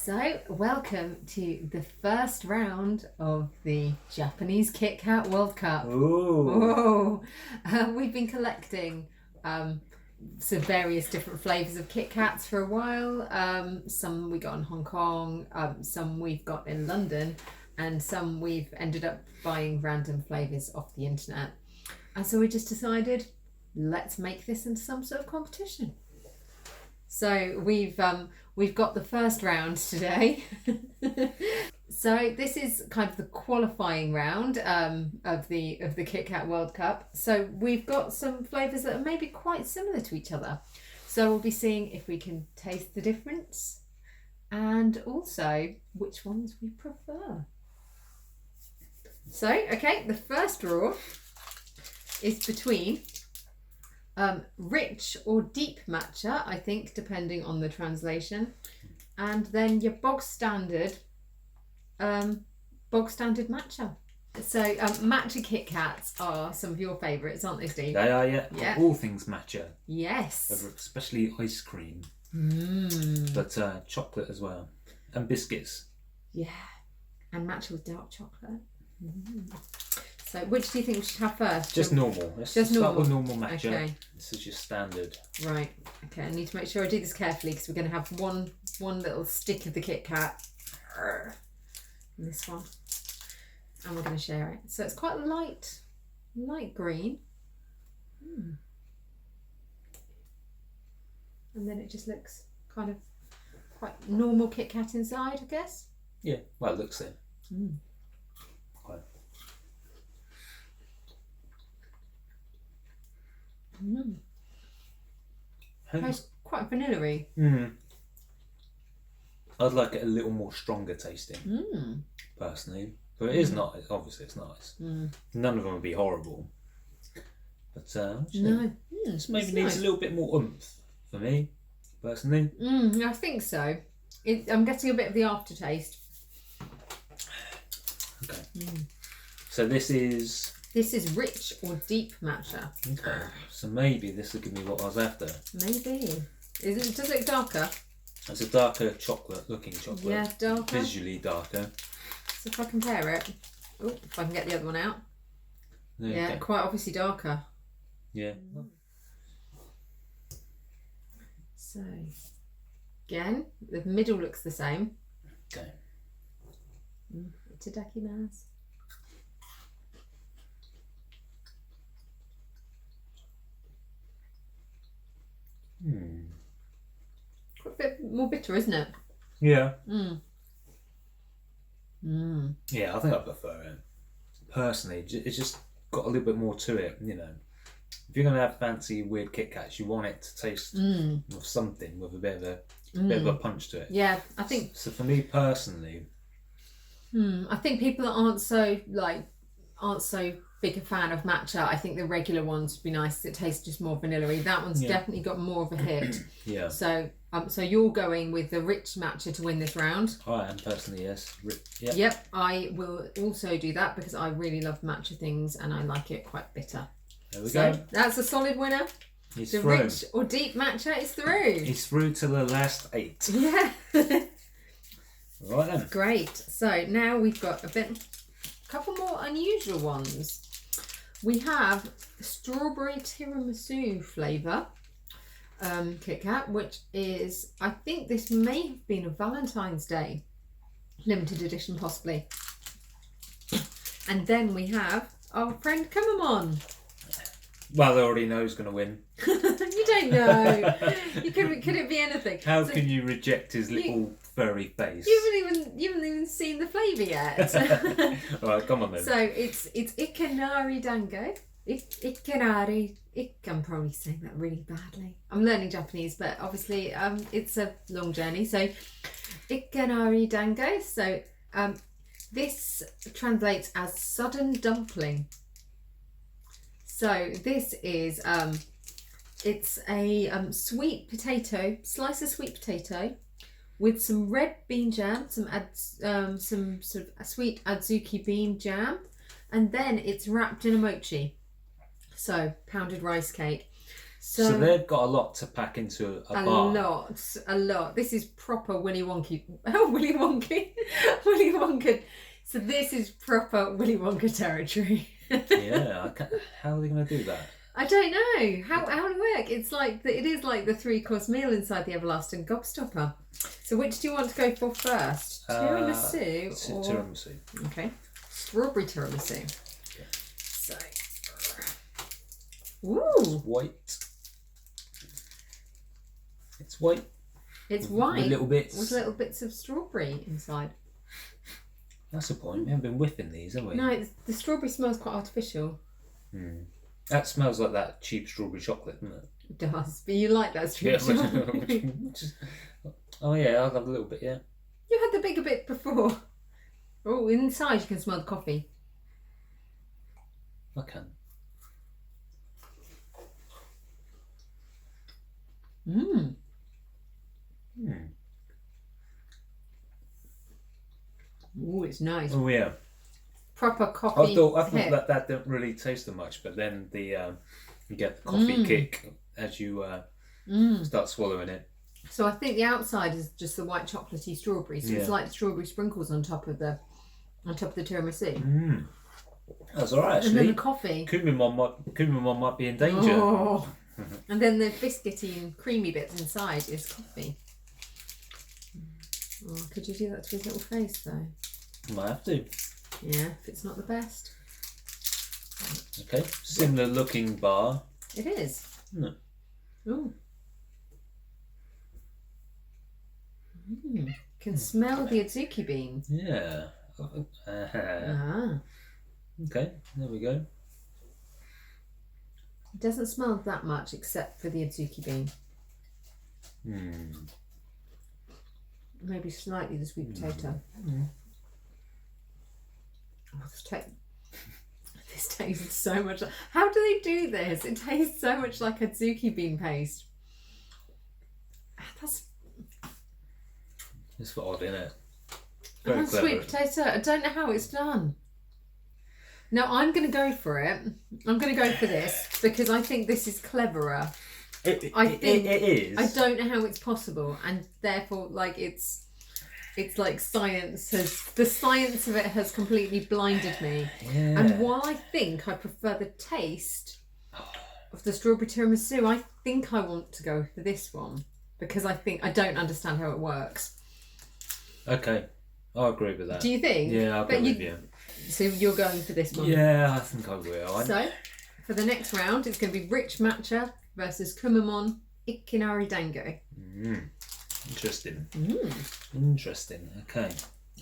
So, welcome to the first round of the Japanese KitKat World Cup. Ooh. We've been collecting some various different flavours of KitKats for a while. Some we got in Hong Kong, some we've got in London, and some we've ended up buying random flavours off the internet. And so we just decided, let's make this into some sort of competition. So we've got the first round today. So this is kind of the qualifying round of the KitKat World Cup. So we've got some flavours that are maybe quite similar to each other. So we'll be seeing if we can taste the difference and also which ones we prefer. So, okay, the first draw is between rich or deep matcha, I think, depending on the translation, and then your bog standard matcha. So matcha KitKats are some of your favourites, aren't they, Steve? They are, yeah. Yeah. All things matcha. Yes. Especially ice cream. But chocolate as well. And biscuits. Yeah. And matcha with dark chocolate. So which do you think we should have first? Just normal. Let's just start with normal matcha. Okay. This is your standard. Right. Okay, I need to make sure I do this carefully because we're going to have one little stick of the KitKat in this one, and we're going to share it. So it's quite light green, and then it just looks kind of quite normal KitKat inside, I guess. Yeah. Well, it looks it. Quite. It's quite vanilla-y. I'd like it a little more stronger tasting, personally. But it is not. Obviously, it's nice. None of them would be horrible. But No. this maybe It's needs nice. a little bit more oomph for me, personally. I think so. I'm getting a bit of the aftertaste. Okay. So this is. This is rich or deep matcha. Okay. So maybe this will give me what I was after. Maybe. Does it look darker? It's a darker looking chocolate. Yeah, darker. Visually darker. So if I compare it, if I can get the other one out. There you Yeah, go. quite obviously darker. Yeah. So, again, the middle looks the same. Okay. Itadakimasu. Quite a bit more bitter, isn't it? Yeah. Yeah, I think I prefer it. Personally, it's just got a little bit more to it, you know. If you're going to have fancy, weird KitKats, you want it to taste of something with a bit of a punch to it. Yeah, I think. So for me personally, I think people that aren't so big a fan of matcha. I think the regular ones would be nice. It tastes just more vanilla-y. That one's definitely got more of a hit. yeah. So you're going with the rich matcha to win this round. I am personally, yes. Yeah. Yep, I will also do that because I really love matcha things and I like it quite bitter. There we go. That's a solid winner. He's The through. rich or deep matcha is through. He's through to the last 8. Yeah. Right then. Great. So now we've got a couple more unusual ones. We have strawberry tiramisu flavour KitKat, which is, I think this may have been a Valentine's Day limited edition possibly. And then we have our friend Kumamoto. Well, they already know who's going to win. You don't know. Could it be anything? How can you reject his little furry face? You haven't even seen the flavour yet. Alright, come on then. So it's ikinari dango. Ikinari. I'm probably saying that really badly. I'm learning Japanese, but obviously it's a long journey. So ikinari dango. So this translates as sudden dumpling. So this is it's a sweet potato, slice of sweet potato with some red bean jam, some sort of sweet adzuki bean jam, and then it's wrapped in a mochi. So pounded rice cake. So they've got a lot to pack into a bar. A lot. This is proper Willy Wonka. Oh, Willy Wonka. Willy Wonka. So this is proper Willy Wonka territory. Yeah, how are they going to do that? I don't know. How will it work? It is like the 3-course meal inside the everlasting gobstopper. So which do you want to go for first? Tiramisu or tiramisu? Okay. Strawberry tiramisu. Okay. So ooh. It's white. It's white. It's white. With little bits. With little bits of strawberry inside. That's the point. We haven't been whipping these, have we? No, the strawberry smells quite artificial. That smells like that cheap strawberry chocolate, doesn't it? It does, but you like that strawberry chocolate. Oh yeah, I'll have a little bit, yeah. You had the bigger bit before. Oh, inside you can smell the coffee. I can. Oh, it's nice. Oh yeah. Proper coffee. I thought that didn't really taste that much, but then you get the coffee kick as you start swallowing it. So I think the outside is just the white chocolatey strawberry. So it's like strawberry sprinkles on top of the tiramisu. That's all right, actually. And then the coffee. Kumamon might be in danger. Oh. And then the biscuity and creamy bits inside is coffee. Oh, could you do that to his little face though? Might have to. Yeah, if it's not the best. Okay, similar looking bar. It is. No. Oh. Can smell the adzuki bean. Yeah. Okay, there we go. It doesn't smell that much except for the adzuki bean. Maybe slightly the sweet potato. Oh, this tastes so much. How do they do this? It tastes so much like adzuki bean paste. It's odd, isn't it? And sweet potato. I don't know how it's done. No, I'm going to go for it. I'm going to go for this because I think this is cleverer. It is. I don't know how it's possible, and therefore, like it's like the science of it has completely blinded me. Yeah. And while I think I prefer the taste of the strawberry tiramisu, I think I want to go for this one because I don't understand how it works. Okay, I agree with that. Do you think? Yeah, I'll go with you. So you're going for this one? Yeah, I think I will. So, for the next round, it's going to be rich matcha versus Kumamoto ikinari dango. Interesting. Interesting. Okay.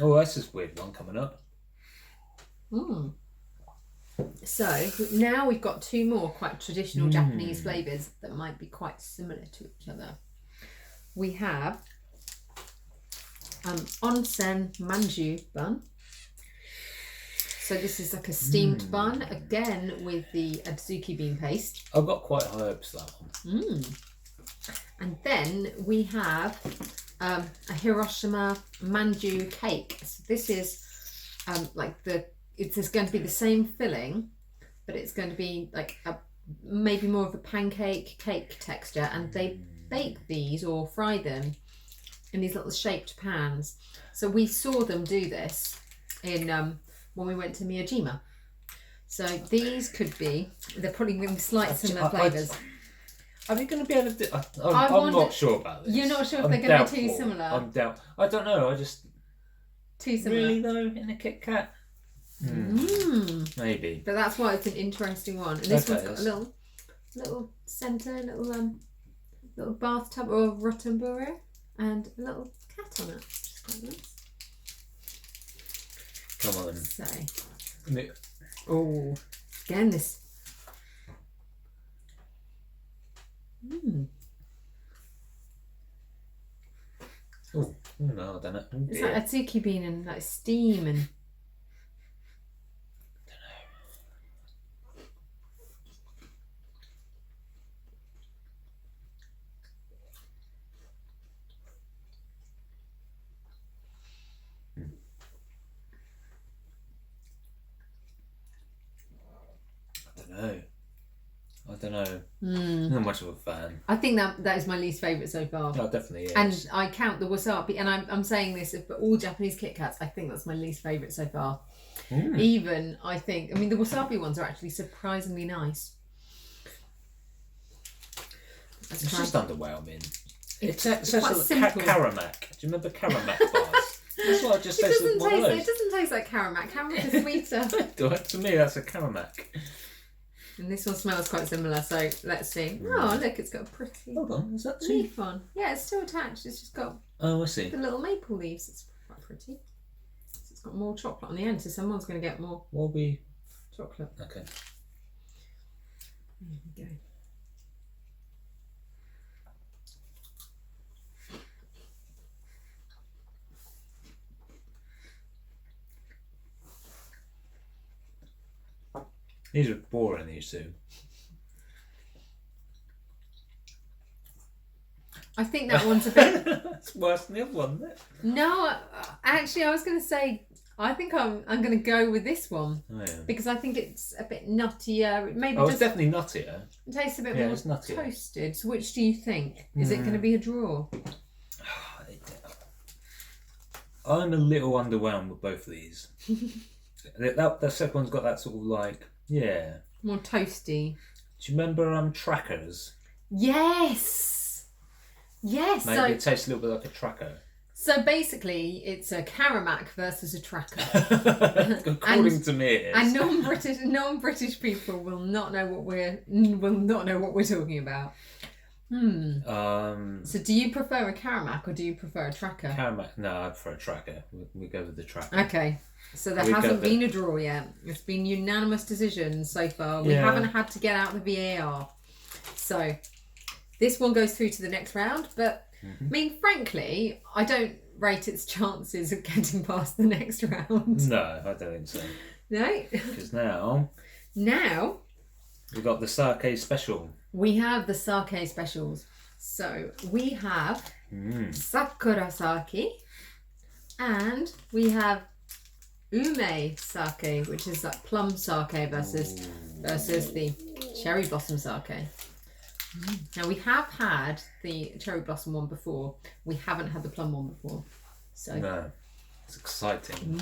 Oh, that's just a weird one coming up. So now we've got two more quite traditional Japanese flavours that might be quite similar to each other. We have Onsen Manju Bun. So this is like a steamed bun, again with the adzuki bean paste. I've got quite high hopes for that one. And then we have a Hiroshima Manju cake. So this is it's going to be the same filling, but it's going to be like maybe more of a pancake cake texture, and they bake these or fry them in these little shaped pans. So we saw them do this in when we went to Miyajima. So these could be, they're probably going to be slightly similar flavours. Are they going to be able to do... I'm not sure about this. You're not sure if they're going to be too similar? I don't know, I just... Too similar? Really though, in a KitKat? Maybe. But that's why it's an interesting one. And this one's got a little centre, little bathtub or rotambura, and a little cat on it, which is quite nice. Come on. So, again this. Oh no, I don't know. It's like adzuki bean and like steam and. I don't know. Not much of a fan. I think that is my least favourite so far. No, it definitely is. And I count the wasabi, and I'm saying this for all Japanese KitKats. I think that's my least favourite so far. Even I mean, the wasabi ones are actually surprisingly nice. It's just underwhelming. It's quite simple. Karamak. Do you remember Karamak bars? That's what I just said. It doesn't taste like Karamak. Karamak is sweeter. To me, that's a Karamak. And this one smells quite similar, so let's see. Oh, look, it's got a pretty Hold on, is that two? leaf on. Yeah, it's still attached. It's just got I see. the little maple leaves. It's quite pretty. So it's got more chocolate on the end, so someone's going to get more chocolate. Okay. There we go. These are boring, these two. I think that one's a bit... It's worse than the other one, isn't it? No, actually, I was going to say, I think I'm going to go with this one. Oh, yeah. Because I think it's a bit nuttier. Maybe it's definitely nuttier. It tastes a bit Yeah, more it's nuttier. toasted. So which do you think? Is it going to be a draw? I'm a little underwhelmed with both of these. The second one's got that sort of like, More toasty. Do you remember Trackers? Yes! Yes! Maybe it tastes a little bit like a Tracker. So basically, it's a Karamak versus a Tracker. According to me, it is. And non-British people will not know what we're talking about. So do you prefer a Karamak or do you prefer a Tracker? Karamak? No, I prefer a Tracker. We go with the Tracker. Okay. So there hasn't been a draw yet. It's been unanimous decisions so far. We haven't had to get out the VAR. So this one goes through to the next round. But I mean, frankly, I don't rate its chances of getting past the next round. No, I don't think so. No? Because now we've got the sake special. We have the sake specials. So we have Sakura Sake and we have Umeshu, which is like plum sake versus the cherry blossom sake. Now we have had the cherry blossom one before. We haven't had the plum one before. So no, it's exciting.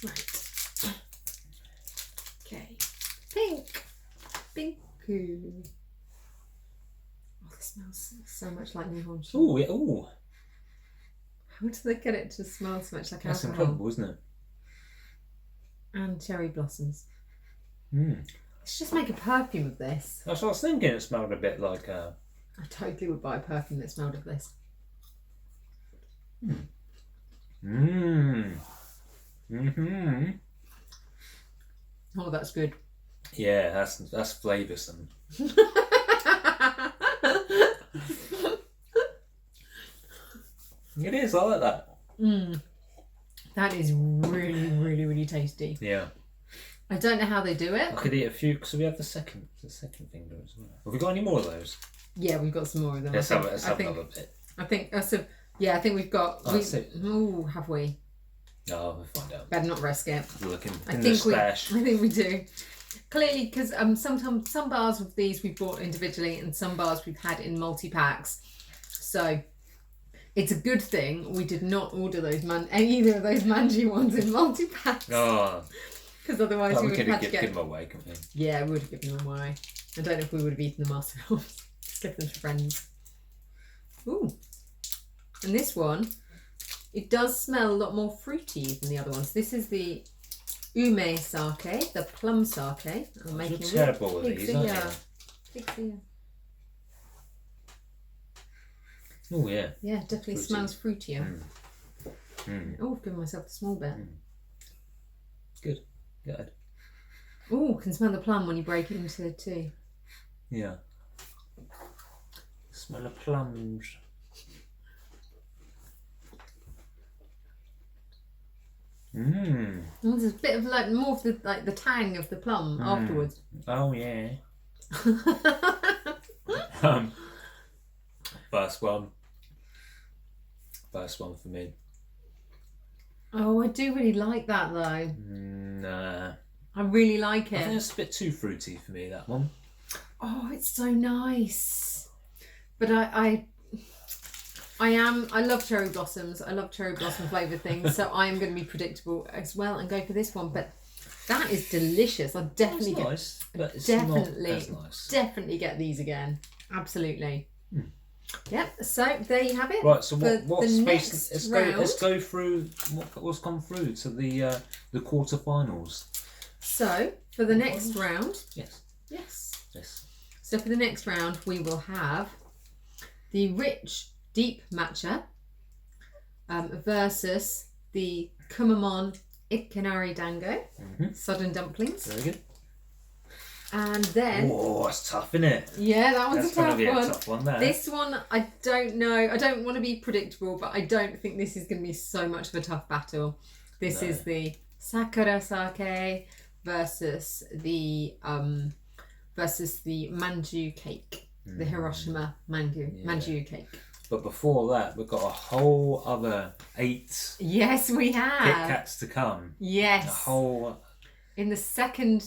Right. Okay. Pink. Oh, this smells so much like Nihonshu. Oh yeah. Oh. How do they get it to smell so much like That's alcohol? incredible, isn't it? And cherry blossoms. Let's just make a perfume of this. That's what I was thinking. It smelled a bit like I totally would buy a perfume that smelled of this. Oh, that's good. Yeah, that's flavoursome. It is. I like that. That is really, really, really tasty. Yeah. I don't know how they do it. I could eat a few because we have the second finger as well. Have we got any more of those? Yeah, we've got some more of them. Let's have another bit. I think we've got. Oh, have we? No, we'll find out. Better not risk it. Looking I in the stash. I think we do. Clearly, because sometimes some bars of these we've bought individually and some bars we've had in multi-packs. So it's a good thing we did not order either of those manji ones in multi-packs. Oh. Because otherwise we would have had to give them away, couldn't we? Yeah, we would have given them away. I don't know if we would have eaten them ourselves. Just give them to friends. Ooh. And this one, it does smell a lot more fruity than the other ones. This is the Ume sake, the plum sake. I'm making terrible with these, aren't you? Oh yeah. Yeah, definitely fruity. Smells fruitier. Oh, I've given myself a small bit. Good. Good. Oh, can smell the plum when you break it into two. Yeah. Smell of plums. Oh, there's a bit of more of the tang of the plum afterwards. Oh yeah. First one for me. Oh, I do really like that though. Nah. I really like I think it. it's a bit too fruity for me, that one. Oh, it's so nice. But I love cherry blossoms. I love cherry blossom flavoured things. So I am going to be predictable as well and go for this one. But that is delicious. I'll definitely Nice, but it's definitely, not as nice. definitely get these again. Absolutely. Yep. So there you have it. Right. So For what the space? next Let's go through what's come through to the quarterfinals. So for the next round, Yes. yes. So for the next round, we will have the rich, deep matcha versus the Kumamoto ikinari dango, sudden dumplings. Very good. And then... Oh, it's tough, isn't it? Yeah, that one's That's going to be a a tough tough one there. This one, I don't know. I don't want to be predictable, but I don't think this is going to be so much of a tough battle. This is the Sakura Sake versus the Manju cake. The Hiroshima Manju cake. But before that, we've got a whole other 8 Yes, we have. KitKats to come. Yes. A whole... In the second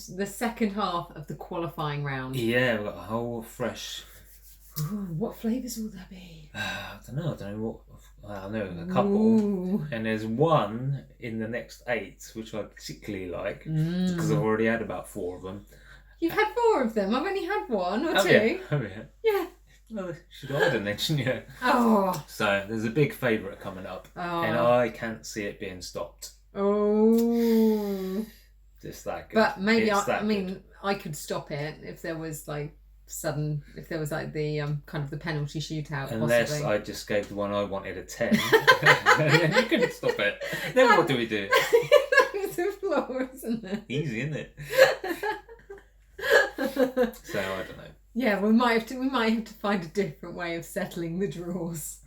half of the qualifying round. Yeah, we've got a whole fresh... Ooh, what flavours will there be? I don't know what... I know a couple. Ooh. And there's one in the next 8, which I particularly like, because I've already had about 4 of them. You've had 4 of them. I've only had 1 or 2. Yeah. Oh, yeah. Yeah. Well, should I have then, shouldn't you? Oh. So there's a big favourite coming up, and I can't see it being stopped. Oh. Just that good. But maybe I mean I could stop it if there was like the kind of the penalty shootout. Unless possibly. I just gave the one I wanted a 10. You couldn't stop it. Then what do we do? It's a flaw, isn't it? Easy, isn't it? So I don't know. Yeah, we might have to find a different way of settling the draws.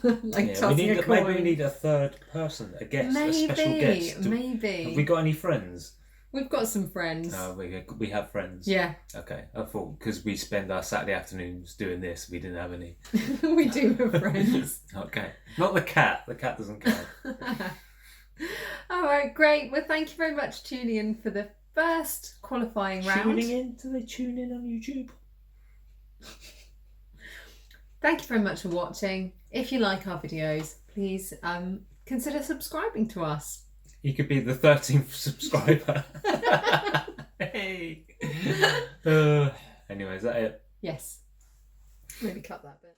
Like tossing a coin. Maybe we need a third person, a guest, a special guest. Maybe. Have we got any friends? We've got some friends. We have friends. Yeah. Okay, I thought because we spend our Saturday afternoons doing this, we didn't have any. We do have friends. Okay, not the cat. The cat doesn't count. All right, great. Well, thank you very much for tuning in for the first qualifying round. Tuning in? Do they tune in on YouTube? Thank you very much for watching. If you like our videos, please consider subscribing to us. You could be the 13th subscriber. Hey. Anyway, is that it? Yes. Maybe cut that bit.